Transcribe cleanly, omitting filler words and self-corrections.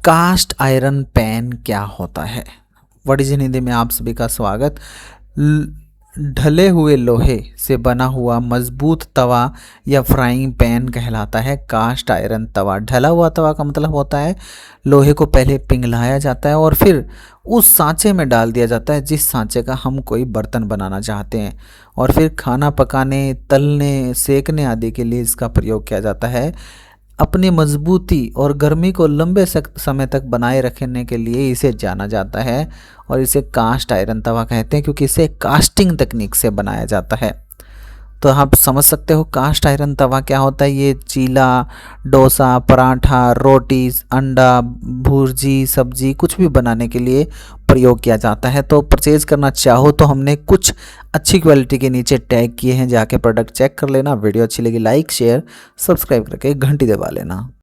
Cast iron pan क्या होता है? व्हाट इज इन हिंदी में आप सभी का स्वागत। ढले हुए लोहे से बना हुआ मजबूत तवा या फ्राइंग पैन कहलाता है कास्ट आयरन तवा। ढला हुआ तवा का मतलब होता है लोहे को पहले पिघलाया जाता है और फिर उस सांचे में डाल दिया जाता है जिस सांचे का हम कोई बर्तन बनाना चाहते हैं, और फिर खाना पकाने, तलने, सेकने आदि के लिए इसका प्रयोग किया जाता है। अपनी मजबूती और गर्मी को लंबे समय तक बनाए रखने के लिए इसे जाना जाता है और इसे कास्ट आयरन तवा कहते हैं, क्योंकि इसे कास्टिंग तकनीक से बनाया जाता है। तो आप समझ सकते हो कास्ट आयरन तवा क्या होता है। ये चीला, डोसा, पराठा, रोटी, अंडा, भुर्जी, सब्जी कुछ भी बनाने के लिए प्रयोग किया जाता है। तो परचेज़ करना चाहो तो हमने कुछ अच्छी क्वालिटी के नीचे टैग किए हैं, जाके प्रोडक्ट चेक कर लेना। वीडियो अच्छी लगी लाइक, शेयर, सब्सक्राइब करके घंटी दबा लेना।